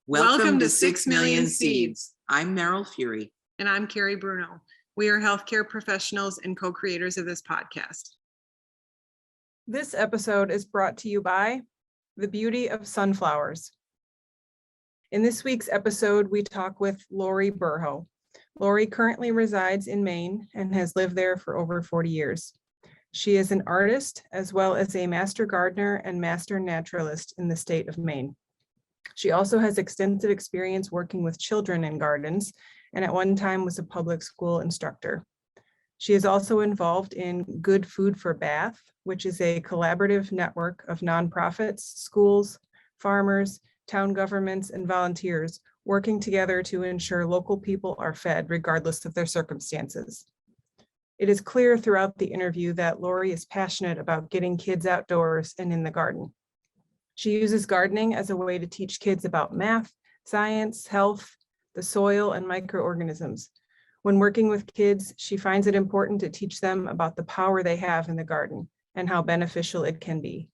Welcome to 6 Million Seeds. I'm Meryl Fury. And I'm Carrie Bruno. We are healthcare professionals and co-creators of this podcast. This episode is brought to you by The Beauty of Sunflowers. In this week's episode, we talk with Laurie Burhoe. Laurie currently resides in Maine and has lived there for over 40 years. She is an artist as well as a master gardener and master naturalist in the state of Maine. She also has extensive experience working with children in gardens and at one time was a public school instructor. She is also involved in Good Food for Bath, which is a collaborative network of nonprofits, schools, farmers, town governments, and volunteers working together to ensure local people are fed regardless of their circumstances. It is clear throughout the interview that Laurie is passionate about getting kids outdoors and in the garden. She uses gardening as a way to teach kids about math, science, health, the soil, and microorganisms. When working with kids, she finds it important to teach them about the power they have in the garden and how beneficial it can be.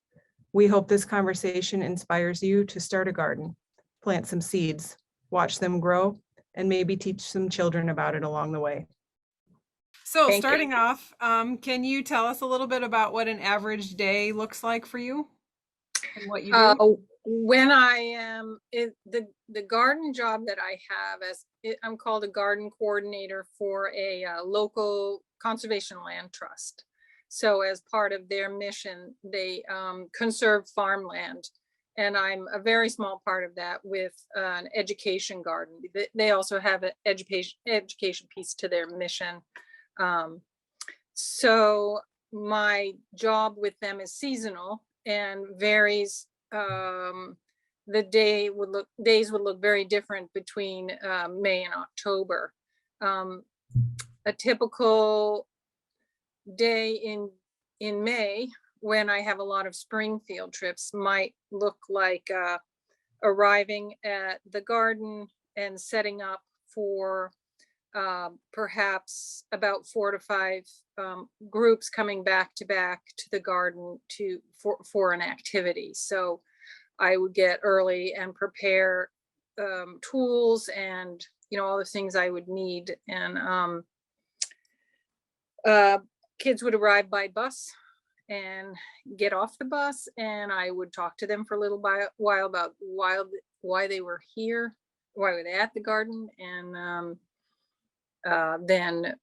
We hope this conversation inspires you to start a garden, plant some seeds, watch them grow, and maybe teach some children about it along the way. So starting off, can you tell us a little bit about what an average day looks like for you and what you do? When I am the garden job that I have, I'm called a garden coordinator for a local conservation land trust. So as part of their mission, they conserve farmland. And I'm a very small part of that with an education garden. They also have an education piece to their mission. So my job with them is seasonal and varies. The days would look very different between May and October. A typical day in May, when I have a lot of spring field trips, might look like arriving at the garden and setting up for perhaps about 4 to 5 groups coming back to the garden for an activity. So I would get early and prepare tools and all the things I would need, and kids would arrive by bus and get off the bus, and I would talk to them for a little while about why they were here, why were they at the garden, and then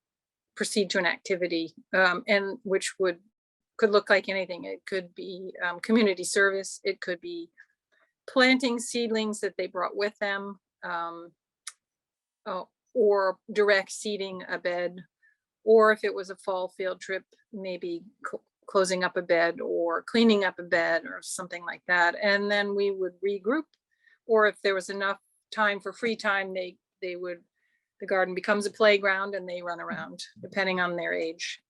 proceed to an activity, and which could look like anything. It could be community service. It could be planting seedlings that they brought with them, or direct seeding a bed, or if it was a fall field trip, maybe closing up a bed or cleaning up a bed or something like that. And then we would regroup, or if there was enough time for free time, the garden becomes a playground and they run around depending on their age,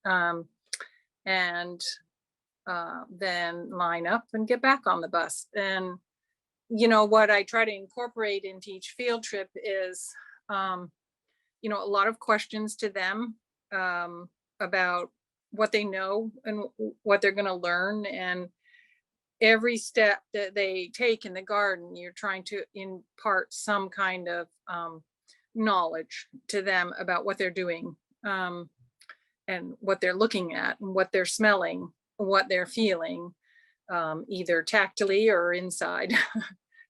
and then line up and get back on the bus. And what I try to incorporate into each field trip is a lot of questions to them about what they know and what they're going to learn. And every step that they take in the garden, you're trying to impart some kind of knowledge to them about what they're doing, and what they're looking at and what they're smelling, what they're feeling, either tactily or inside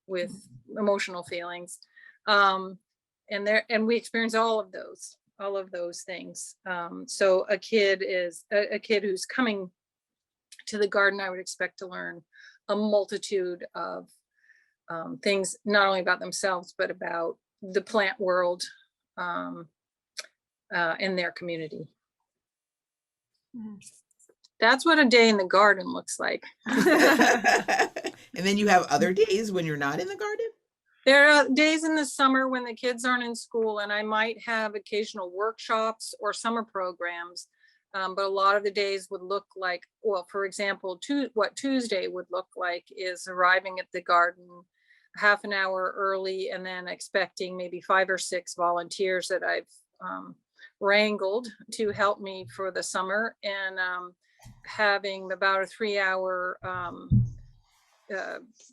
with emotional feelings, and we experience all of those things. So a kid who's coming to the garden, I would expect to learn a multitude of things, not only about themselves but about the plant world, in their community. That's what a day in the garden looks like. And then you have other days when you're not in the garden? There are days in the summer when the kids aren't in school, and I might have occasional workshops or summer programs. But a lot of the days would look like, well, for example, what Tuesday would look like is arriving at the garden half an hour early, and then expecting maybe 5 or 6 volunteers that I've wrangled to help me for the summer, and having about a 3-hour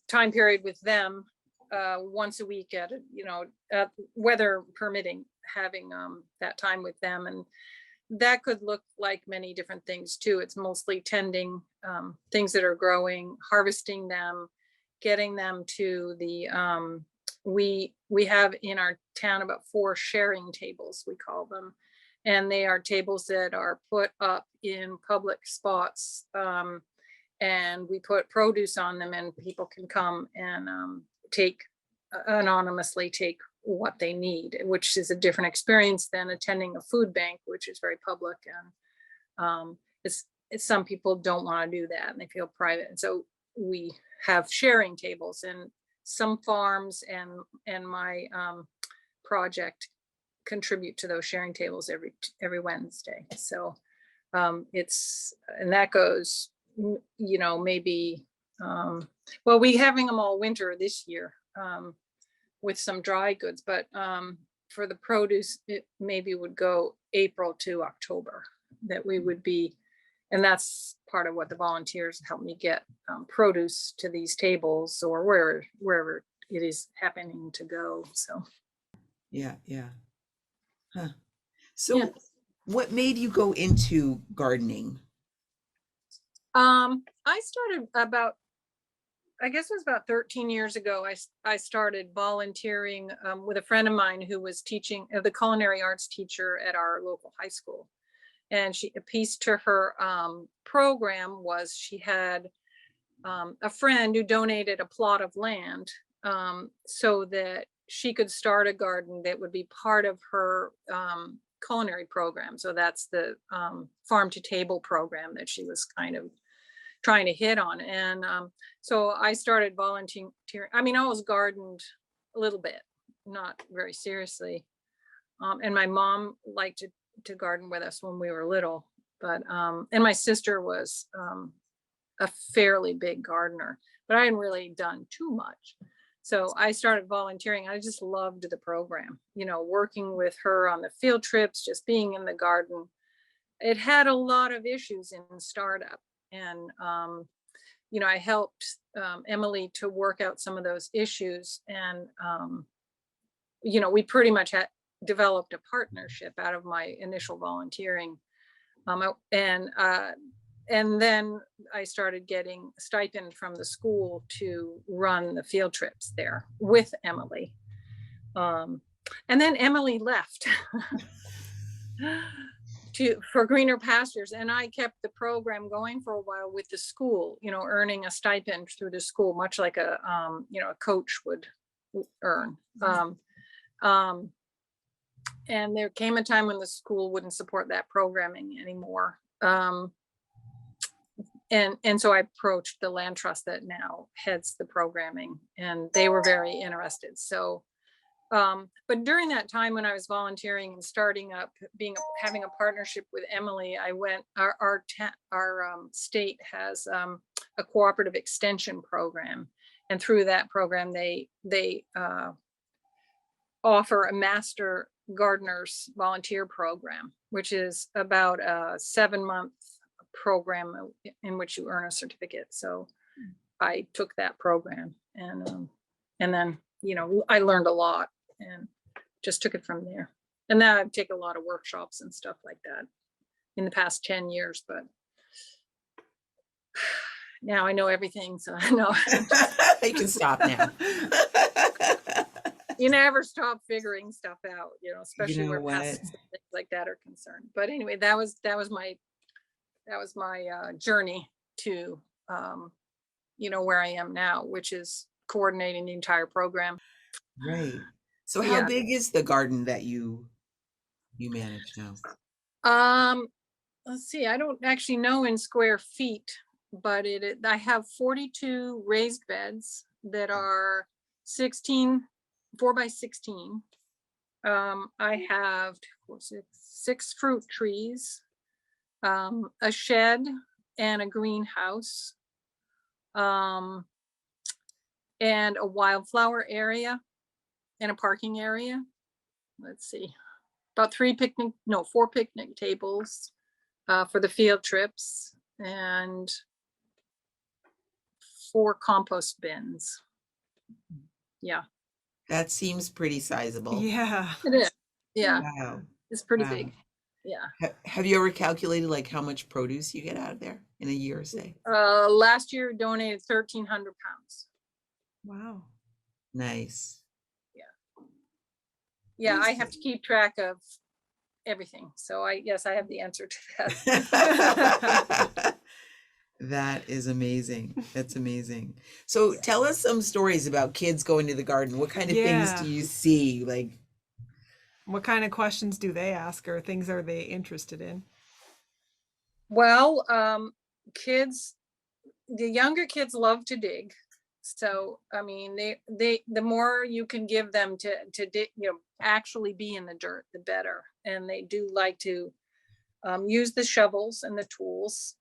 time period with them once a week at, weather permitting, having that time with them. And that could look like many different things too. It's mostly tending things that are growing, harvesting them, getting them to the, we have in our town about 4 sharing tables, we call them. And they are tables that are put up in public spots. And we put produce on them, and people can come and anonymously take what they need, which is a different experience than attending a food bank, which is very public. And it's some people don't want to do that, and they feel private. And so we have sharing tables, and some farms and my project contribute to those sharing tables every Wednesday. So and that goes, maybe, well, we having them all winter this year with some dry goods, but for the produce, it maybe would go April to October that we would be, and that's part of what the volunteers help me get produce to these tables or wherever it is happening to go. So Yeah. Huh. So what made you go into gardening? I started I guess it was about 13 years ago. I started volunteering with a friend of mine who was teaching, the culinary arts teacher at our local high school. And a piece to her program was she had a friend who donated a plot of land so that she could start a garden that would be part of her culinary program. So that's the farm to table program that she was kind of trying to hit on. And so I started volunteering. I mean, I always gardened a little bit, not very seriously. And my mom liked to garden with us when we were little, but and my sister was a fairly big gardener, but I hadn't really done too much. So I started volunteering. I just loved the program, working with her on the field trips, just being in the garden. It had a lot of issues in startup. And, I helped Emily to work out some of those issues. And, we pretty much had developed a partnership out of my initial volunteering. And then I started getting a stipend from the school to run the field trips there with Emily. And then Emily left for greener pastures. And I kept the program going for a while with the school, earning a stipend through the school, much like a coach would earn. And there came a time when the school wouldn't support that programming anymore. And so I approached the land trust that now heads the programming, and they were very interested. So, but during that time when I was volunteering and starting up, having a partnership with Emily, I went, our state has a cooperative extension program. And through that program, they offer a master gardeners volunteer program, which is about a 7-month program in which you earn a certificate. So I took that program, and then I learned a lot and just took it from there. And now I've taken a lot of workshops and stuff like that in the past 10 years, but now I know everything, so I know. You can stop now. You never stop figuring stuff out, especially where what? pests and things like that are concerned. But anyway, that was my journey to where I am now, which is coordinating the entire program. Right. So how big is the garden that you manage now? Let's see, I don't actually know in square feet, but I have 42 raised beds that are 4 by 16. I have 6 fruit trees, a shed and a greenhouse, and a wildflower area and a parking area. Let's see, about 4 picnic tables for the field trips, and 4 compost bins. Yeah, That seems pretty sizable. Yeah. it is. Yeah, Wow. it's pretty Wow. big. Yeah. Have you ever calculated like how much produce you get out of there in a year, say? Last year donated 1,300 pounds. Wow. Nice. Yeah, I have to keep track of everything. So yes, I have the answer to that. That is amazing. That's amazing. So tell us some stories about kids going to the garden. What kind of things Yeah. do you see? Like, What kind of questions do they ask, or things are they interested in? Well, kids, the younger kids love to dig. So, I mean, the more you can give them to dig, actually be in the dirt, the better. And they do like to use the shovels and the tools.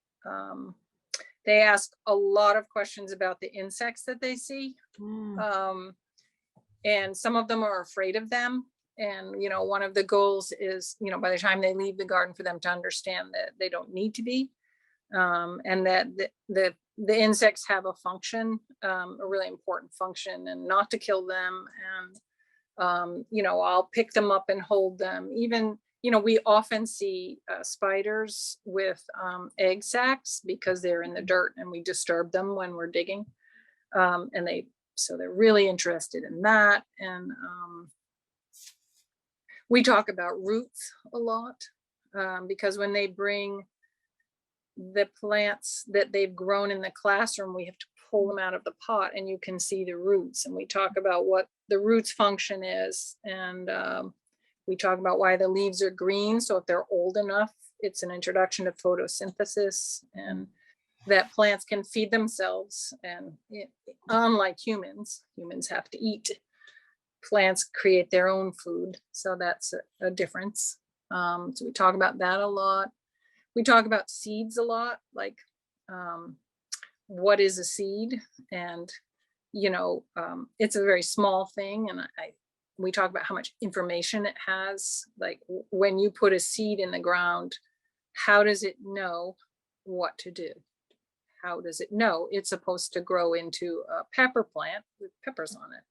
They ask a lot of questions about the insects that they see. And some of them are afraid of them. And, one of the goals is, by the time they leave the garden, for them to understand that they don't need to be. And that the insects have a function, a really important function, and not to kill them. And, I'll pick them up and hold them. Even, we often see spiders with egg sacs because they're in the dirt and we disturb them when we're digging. So they're really interested in that. And we talk about roots a lot because when they bring the plants that they've grown in the classroom, we have to pull them out of the pot and you can see the roots. And we talk about what the roots function is. And we talk about why the leaves are green. So if they're old enough, it's an introduction to photosynthesis, and that plants can feed themselves. And unlike humans have to eat. Plants create their own food. So that's a difference. So we talk about that a lot. We talk about seeds a lot, like what is a seed? And, it's a very small thing. And we talk about how much information it has. Like when you put a seed in the ground, how does it know what to do? How does it know it's supposed to grow into a pepper plant with peppers on it?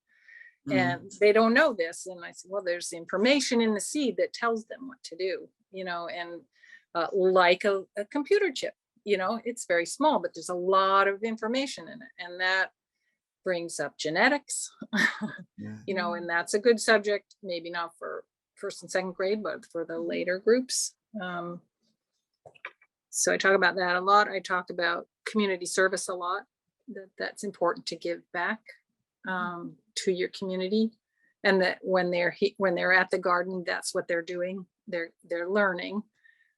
And they don't know this. And I said, well, there's information in the seed that tells them what to do, and like a computer chip, it's very small, but there's a lot of information in it. And that brings up genetics, and that's a good subject, maybe not for first and second grade, but for the later groups. So I talk about that a lot. I talk about community service a lot, that's important to give back to your community. And that when they're at the garden, that's what they're doing. They're learning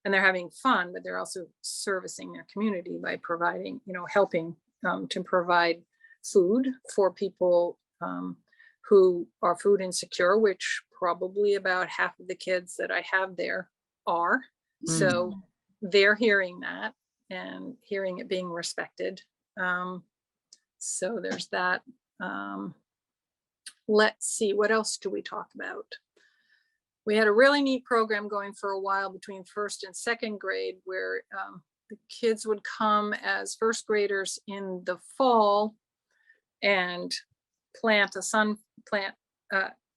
and they're having fun, but they're also servicing their community by providing, helping to provide food for people who are food insecure, which probably about half of the kids that I have there are. So they're hearing that and hearing it being respected. So there's that. Let's see, what else do we talk about? We had a really neat program going for a while between first and second grade where the kids would come as first graders in the fall and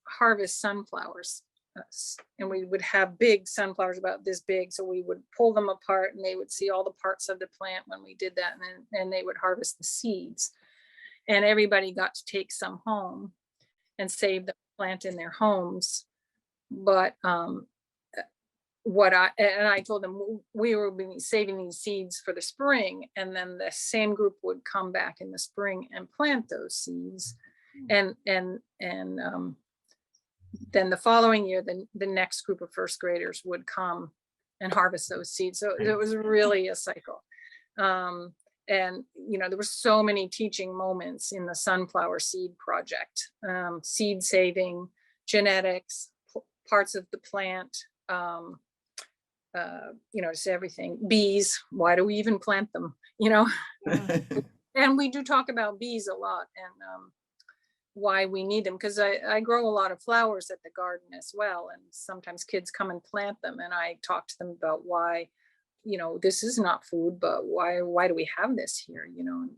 harvest sunflowers. And we would have big sunflowers about this big. So we would pull them apart and they would see all the parts of the plant when we did that. And then they would harvest the seeds. And everybody got to take some home and save the plant in their homes. But I told them we will be saving these seeds for the spring, and then the same group would come back in the spring and plant those seeds, and then the following year, the next group of first graders would come and harvest those seeds. So it was really a cycle. And, there were so many teaching moments in the sunflower seed project, seed saving, genetics, parts of the plant, just everything. Bees, why do we even plant them? And we do talk about bees a lot and why we need them, because I grow a lot of flowers at the garden as well. And sometimes kids come and plant them and I talk to them about why, this is not food, but why do we have this here? And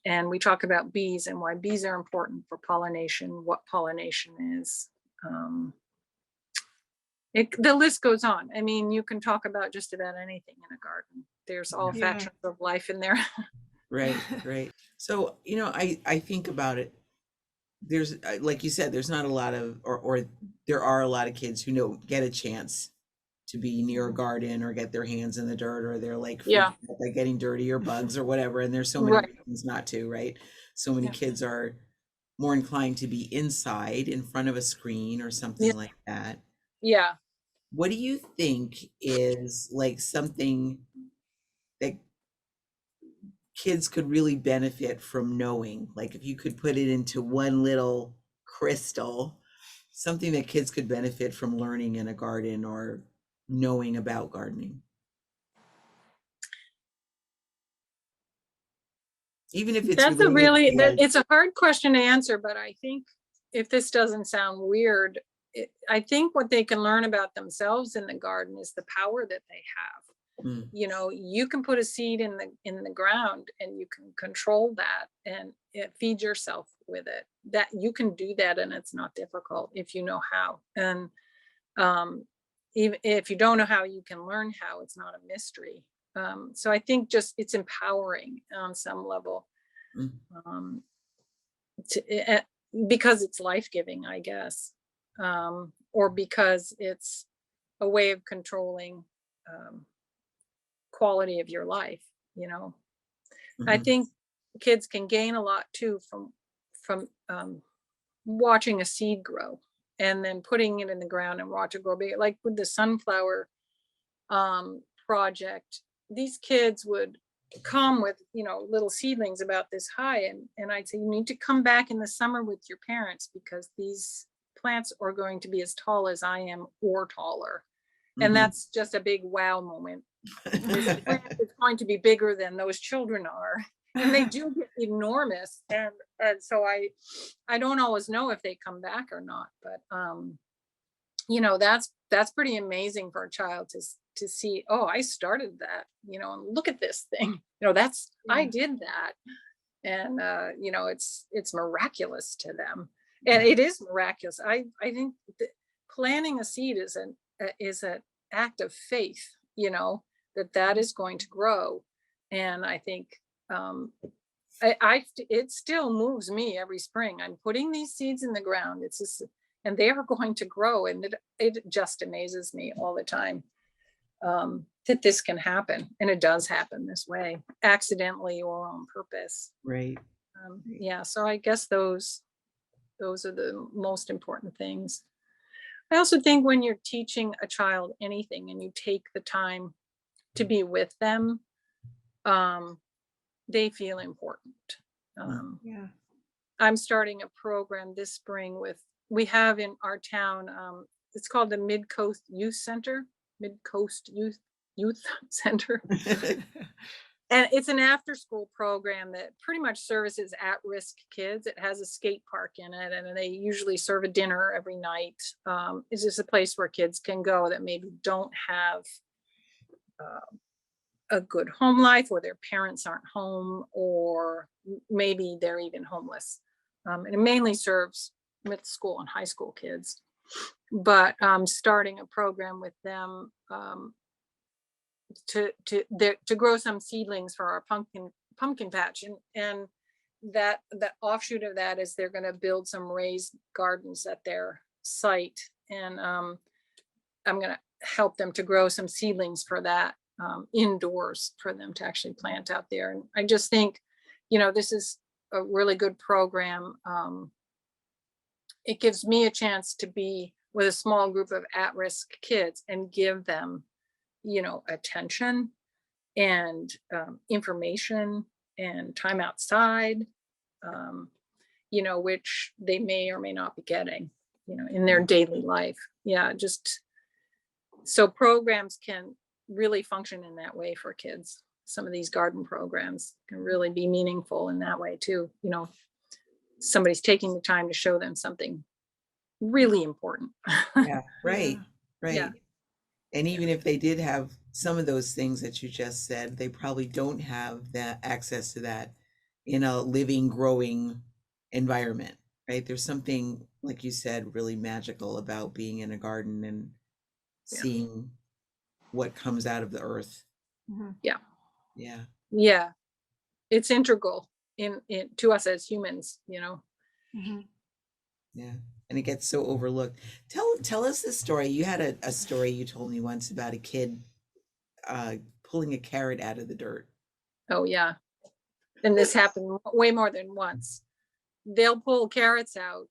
And we talk about bees and why bees are important for pollination, what pollination is. The list goes on. I mean, you can talk about just about anything in a garden. There's all Yeah. factions of life in there. Right, right. So, I think about it. There's, like you said, there's not a lot of, or there are a lot of kids who don't get a chance to be near a garden or get their hands in the dirt, or they're like Yeah. freaked out by getting dirty or bugs or whatever. And there's so many Right. reasons not to, right? So many Yeah. kids are more inclined to be inside in front of a screen or something Yeah. like that. Yeah. What do you think is like something that kids could really benefit from knowing? Like if you could put it into one little crystal, something that kids could benefit from learning in a garden or knowing about gardening. Even if it's That's related to, like, it's a hard question to answer, but I think if this doesn't sound weird, I think what they can learn about themselves in the garden is the power that they have. mm, You can put a seed in the ground and you can control that and feed yourself with it. That you can do that, and it's not difficult if you know how. And even if you don't know how, you can learn how. It's not a mystery. So I think just it's empowering on some level, mm, um, because it's life-giving, I guess, or because it's a way of controlling quality of your life. I mhm. think kids can gain a lot too from watching a seed grow and then putting it in the ground and watch it grow big. Like with the sunflower project, these kids would come with little seedlings about this high, and I'd say, you need to come back in the summer with your parents because these plants are going to be as tall as I am or taller. And Mhm. that's just a big wow moment. This plant is going to be bigger than those children are, and they do get enormous. And so I don't always know if they come back or not, but that's pretty amazing for a child to see. Oh, I started that, and look at this thing. I did that, and it's miraculous to them, and it is miraculous. I think that planting a seed is an act of faith, that is going to grow. And I think it still moves me every spring. I'm putting these seeds in the ground. It's just, and they are going to grow, and it just amazes me all the time that this can happen, and it does happen this way, accidentally or on purpose. Right. Yeah, so I guess those are the most important things. I also think when you're teaching a child anything and you take the time to be with them, they feel important. Yeah. I'm starting a program this spring we have in our town, it's called the Mid-Coast Youth Center, Mid-Coast Youth Center. And it's an after-school program that pretty much services at-risk kids. It has a skate park in it, and they usually serve a dinner every night. It's just a place where kids can go that maybe don't have a good home life, or their parents aren't home, or maybe they're even homeless. And it mainly serves middle school and high school kids. But I'm starting a program with them to grow some seedlings for our pumpkin patch, and that offshoot of that is they're going to build some raised gardens at their site, and I'm going to help them to grow some seedlings for that indoors for them to actually plant out there. And I just think this is a really good program. It gives me a chance to be with a small group of at-risk kids and give them attention and information and time outside, which they may or may not be getting, in their daily life. Yeah, just so programs can really function in that way for kids. Some of these garden programs can really be meaningful in that way too. Somebody's taking the time to show them something really important. Yeah, right, right. Yeah. And even if they did have some of those things that you just said, they probably don't have that access to that in a living, growing environment, right? There's something, like you said, really magical about being in a garden and Yeah. seeing what comes out of the earth. Yeah. Yeah. Yeah. It's integral in to us as humans, you know. Yeah. And it gets so overlooked. Tell us the story. You had a story you told me once about a kid pulling a carrot out of the dirt. Oh yeah. And this happened way more than once. They'll pull carrots out,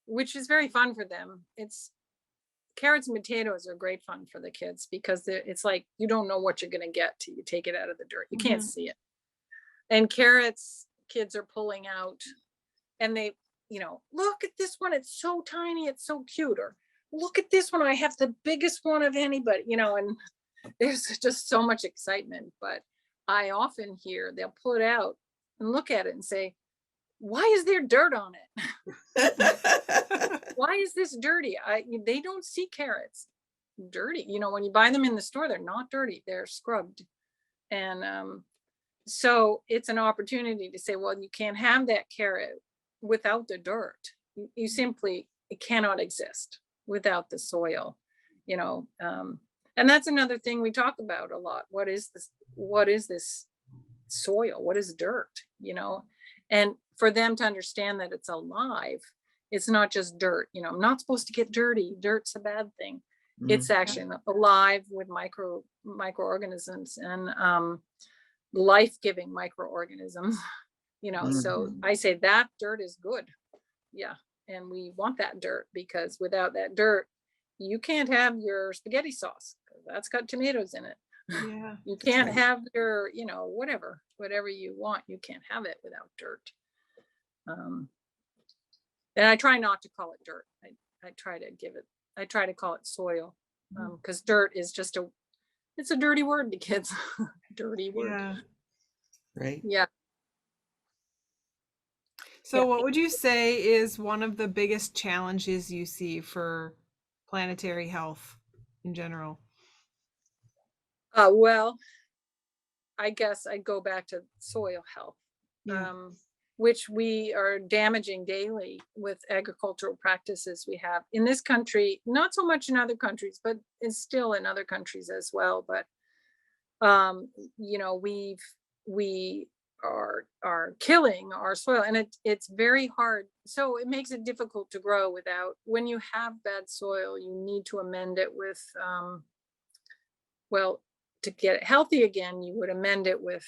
which is very fun for them. It's carrots and potatoes are great fun for the kids because it's like you don't know what you're going to get till you take it out of the dirt. You can't see it. And carrots, kids are pulling out, and they, you know, look at this one. It's so tiny. It's so cute. Or look at this one. I have the biggest one of anybody, you know, and there's just so much excitement. But I often hear they'll pull it out and look at it and say, why is there dirt on it? Why is this dirty? They don't see carrots dirty. You know, when you buy them in the store, they're not dirty. They're scrubbed. And so it's an opportunity to say, well, you can't have that carrot without the dirt. You simply, it cannot exist without the soil, you know. And that's another thing we talk about a lot. What is this soil? What is dirt? You know, and for them to understand that it's alive, it's not just dirt. You know, I'm not supposed to get dirty. Dirt's a bad thing. It's actually alive with microorganisms and life-giving microorganisms. You know, so I say that dirt is good. Yeah, and we want that dirt because without that dirt, you can't have your spaghetti sauce. That's got tomatoes in it. Yeah. You can't have your, you know, whatever you want. You can't have it without dirt. And I try not to call it dirt. I try to call it soil, because dirt is just it's a dirty word to kids. Dirty word. Yeah. Right. Yeah. So what would you say is one of the biggest challenges you see for planetary health in general? Well, I guess I go back to soil health, which we are damaging daily with agricultural practices we have in this country, not so much in other countries, but it's still in other countries as well. But, you know, we are killing our soil, and it's very hard. So it makes it difficult to grow without, when you have bad soil, you need to amend it with, well, to get it healthy again, you would amend it with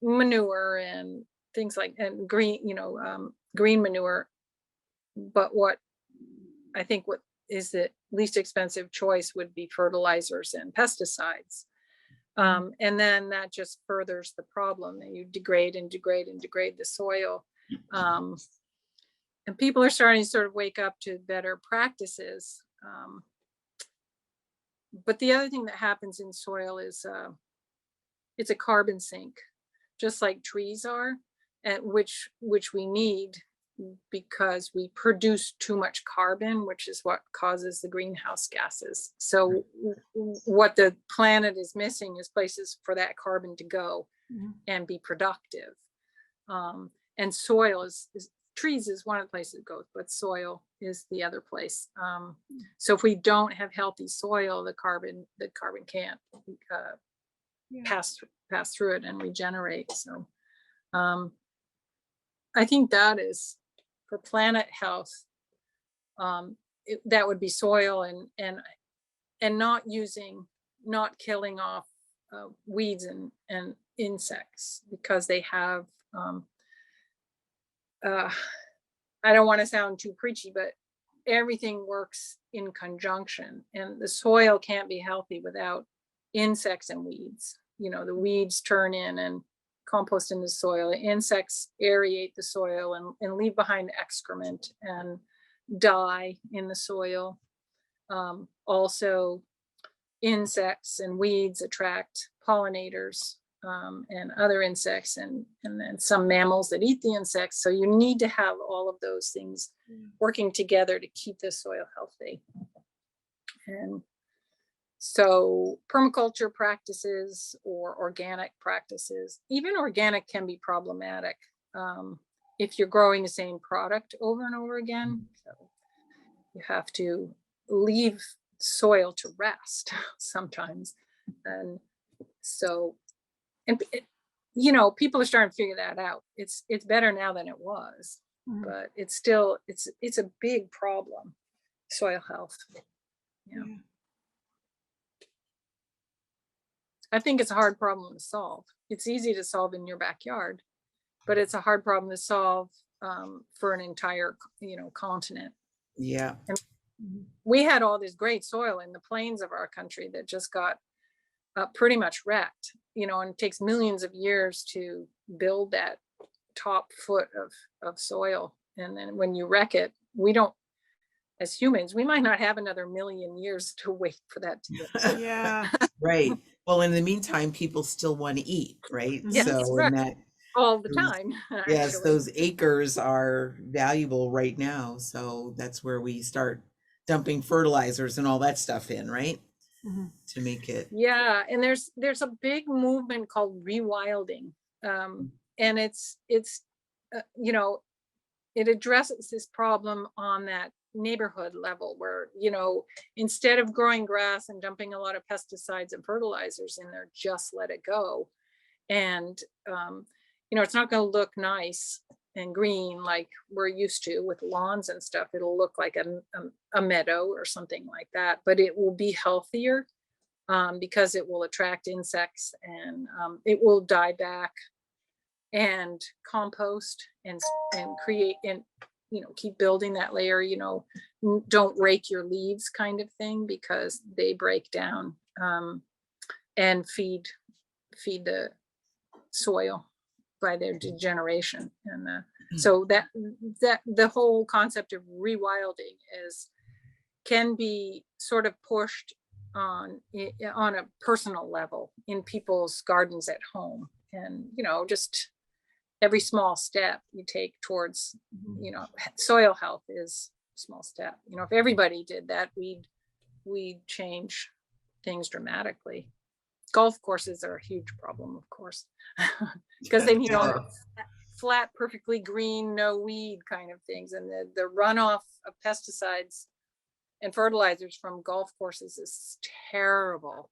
manure and things like, and green, you know, green manure. But what is the least expensive choice would be fertilizers and pesticides. And then that just furthers the problem, and you degrade the soil. And people are starting to sort of wake up to better practices. But the other thing that happens in soil is it's a carbon sink, just like trees are, and which we need because we produce too much carbon, which is what causes the greenhouse gases. So what the planet is missing is places for that carbon to go and be productive. And soil is trees is one of the places it goes, but soil is the other place. So if we don't have healthy soil, the carbon can't pass through it and regenerate. So I think that is, for planet health, that would be soil and not killing off weeds and insects, because they have I don't want to sound too preachy, but everything works in conjunction, and the soil can't be healthy without insects and weeds. You know, the weeds turn in and compost in the soil. The insects aerate the soil and leave behind excrement and die in the soil. Also, insects and weeds attract pollinators and other insects, and then some mammals that eat the insects. So you need to have all of those things working together to keep the soil healthy. And So permaculture practices or organic practices, even organic can be problematic if you're growing the same product over and over again. So you have to leave soil to rest sometimes. And so, you know, people are starting to figure that out. It's better now than it was, but it's still, it's a big problem, soil health. Yeah. I think it's a hard problem to solve. It's easy to solve in your backyard, but it's a hard problem to solve for an entire, you know, continent. Yeah. And we had all this great soil in the plains of our country that just got pretty much wrecked, you know, and it takes millions of years to build that top foot of soil. And then when you wreck it, we don't, as humans, we might not have another million years to wait for that to get. Yeah. Right. Well, in the meantime, people still want to eat, right? Yes, So right. in that, All the time. yes, Actually. those acres are valuable right now. So that's where we start dumping fertilizers and all that stuff in, right? To make it. Yeah, and there's a big movement called rewilding, and it's you know, it addresses this problem on that neighborhood level where, you know, instead of growing grass and dumping a lot of pesticides and fertilizers in there, just let it go. And you know, it's not going to look nice and green like we're used to with lawns and stuff. It'll look like a meadow or something like that, but it will be healthier because it will attract insects, and it will die back and compost and create, and, you know, keep building that layer, you know, don't rake your leaves kind of thing, because they break down and feed the soil by their degeneration. And so that the whole concept of rewilding can be sort of pushed on a personal level in people's gardens at home. And, you know, just every small step you take towards, you know, soil health is a small step. You know, if everybody did that, we'd change things dramatically. Golf courses are a huge problem, of course, because they need all flat, perfectly green, no weed kind of things. And the runoff of pesticides and fertilizers from golf courses is terrible.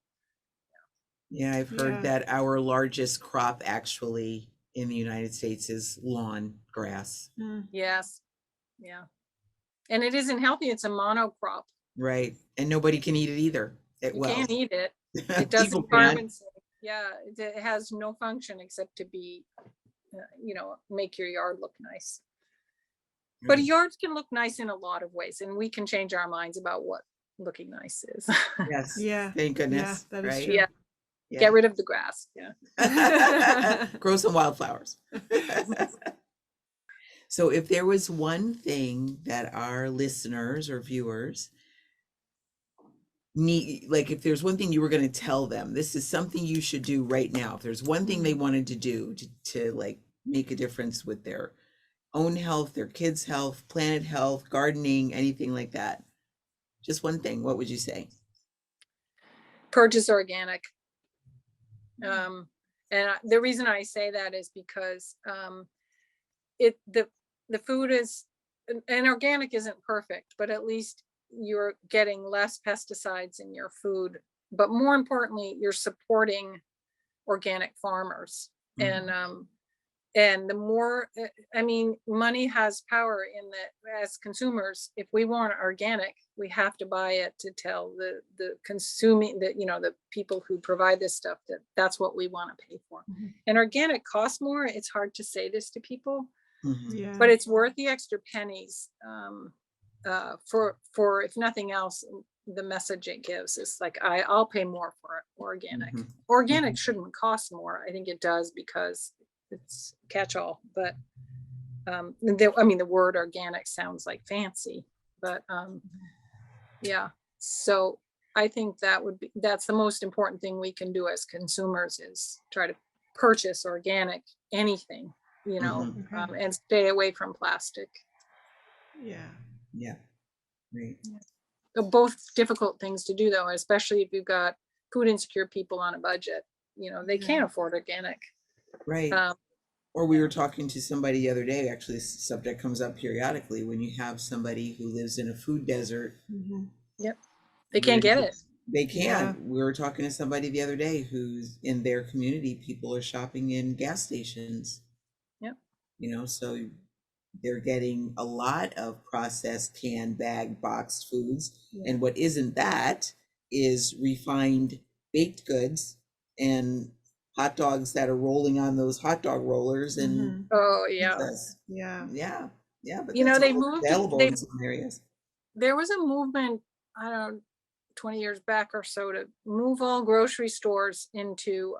Yeah, I've heard that our largest crop actually in the United States is lawn grass. Yes. Yeah. And it isn't healthy. It's a monocrop. Right. And nobody can eat it either. You can't eat it. It doesn't carbon sink. Yeah. It has no function except to be, you know, make your yard look nice. But yards can look nice in a lot of ways, and we can change our minds about what looking nice is. Yes. Yeah. Thank goodness. Yeah, that is right? true. Yeah. Get rid of the grass. Yeah. Grow some wildflowers. So if there was one thing that our listeners or viewers need, like if there's one thing you were going to tell them, this is something you should do right now. If there's one thing they wanted to do to like make a difference with their own health, their kids' health, planet health, gardening, anything like that. Just one thing, what would you say? Purchase organic. And the reason I say that is because the food is, and organic isn't perfect, but at least you're getting less pesticides in your food. But more importantly, you're supporting organic farmers. And the more, I mean, money has power in that. As consumers, if we want organic, we have to buy it to tell the consuming, that, you know, the people who provide this stuff, that that's what we want to pay for. And organic costs more. It's hard to say this to people, but it's worth the extra pennies for if nothing else, the message it gives is like, I'll pay more for organic. Organic shouldn't cost more. I think it does because it's catch-all, but I mean, the word organic sounds like fancy, but yeah. So I think that's the most important thing we can do as consumers, is try to purchase organic anything, you know, and stay away from plastic. Yeah. Yeah. Right. both difficult things to do though, especially if you've got food insecure people on a budget. They can't afford organic. Right. Or we were talking to somebody the other day, actually this subject comes up periodically, when you have somebody who lives in a food desert. Yep. They can't get it. They can't. We were talking to somebody the other day who's in their community, people are shopping in gas stations. Yep. So they're getting a lot of processed, canned, bagged, boxed foods. And what isn't that is refined baked goods and hot dogs that are rolling on those hot dog rollers and Oh yeah. pizzas. Yeah. But they moved available in some areas. There was a movement, I don't know, 20 years back or so, to move all grocery stores into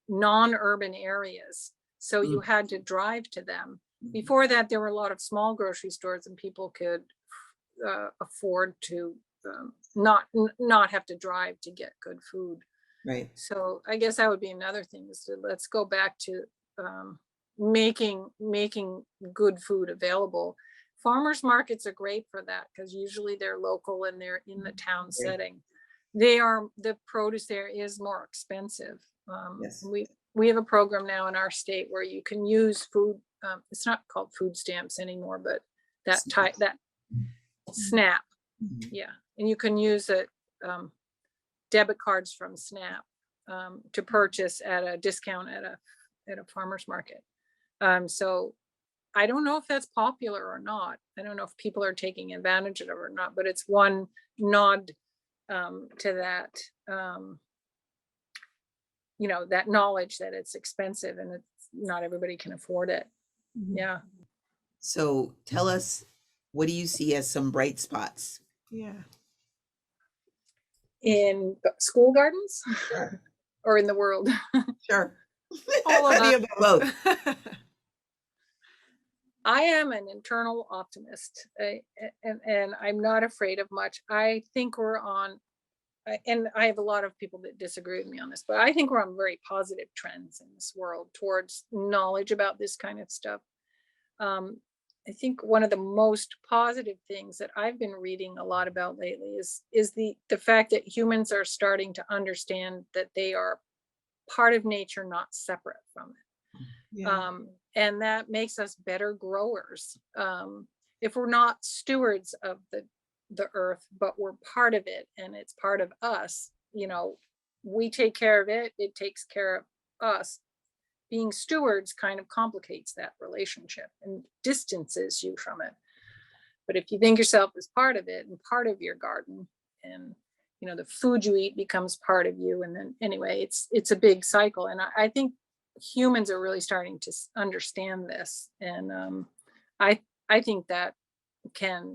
non-urban areas. So you had to drive to them. Before that, there were a lot of small grocery stores and people could afford to not have to drive to get good food. Right. So I guess that would be another thing, is to let's go back to making good food available. Farmers markets are great for that because usually they're local and they're in the town setting. The produce there is more expensive. Yes. We have a program now in our state where you can use food. It's not called food stamps anymore, but that SNAP. Yeah, and you can use it. Debit cards from SNAP to purchase at a discount at a farmer's market. So I don't know if that's popular or not. I don't know if people are taking advantage of it or not, but it's one nod to that, that knowledge that it's expensive and it's not everybody can afford it. Yeah. So tell us, what do you see as some bright spots? In school gardens? Sure. Or in the world? Sure. All of the above. Both. I am an internal optimist, and I'm not afraid of much. I think we're on, and I have a lot of people that disagree with me on this, but I think we're on very positive trends in this world towards knowledge about this kind of stuff. I think one of the most positive things that I've been reading a lot about lately is the fact that humans are starting to understand that they are part of nature, not separate from it. And that makes us better growers. If we're not stewards of the earth, but we're part of it and it's part of us, we take care of it, it takes care of us. Being stewards kind of complicates that relationship and distances you from it. But if you think yourself as part of it and part of your garden, and the food you eat becomes part of you, and then anyway, it's a big cycle. And I think humans are really starting to understand this, and I think that can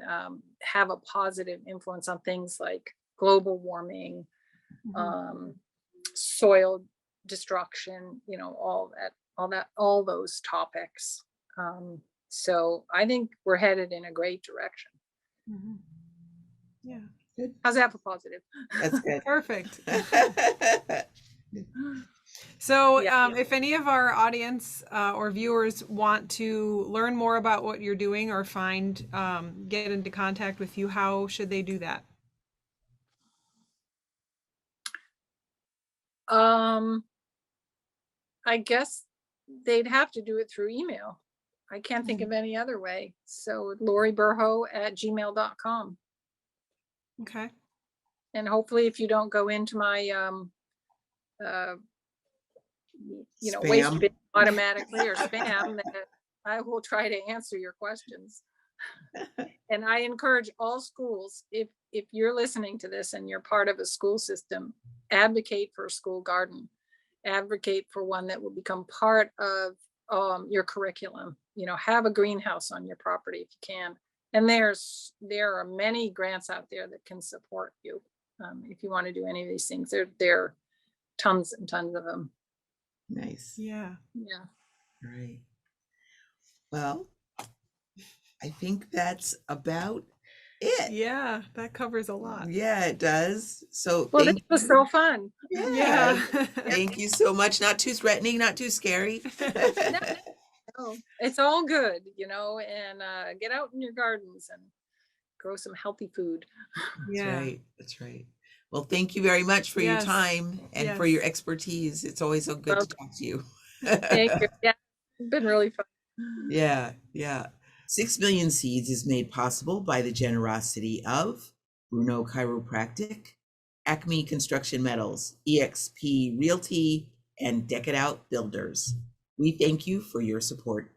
have a positive influence on things like global warming, soil destruction, all those topics. So I think we're headed in a great direction. Yeah. Good. How's that for positive? That's good. Perfect. So if any of our audience or viewers want to learn more about what you're doing or get into contact with you, how should they do that? I guess they'd have to do it through email. I can't think of any other way. So LaurieBurhoe@gmail.com. Okay. And hopefully if you don't go into my waste bin automatically or spam, that I will try to answer your questions. And I encourage all schools, if you're listening to this and you're part of a school system, advocate for a school garden. Advocate for one that will become part of your curriculum. Have a greenhouse on your property if you can. And there are many grants out there that can support you if you want to do any of these things. There are tons and tons of them. Nice. Yeah. Right. Well, I think that's about it. Yeah, that covers a lot. Yeah, it does. So this was so fun. Yeah. Thank you so much. Not too threatening, not too scary. No, it's all good, and get out in your gardens and grow some healthy food. That's Yeah. right. That's right. Well, thank you very much for your Yes. time and for your Yes. expertise. It's always so good to Welcome. talk to you. Thank you. Yeah, it's been really fun. Yeah, yeah. 6 Million Seeds is made possible by the generosity of Bruno Chiropractic, Acme Construction Metals, EXP Realty, and Deck It Out Builders. We thank you for your support.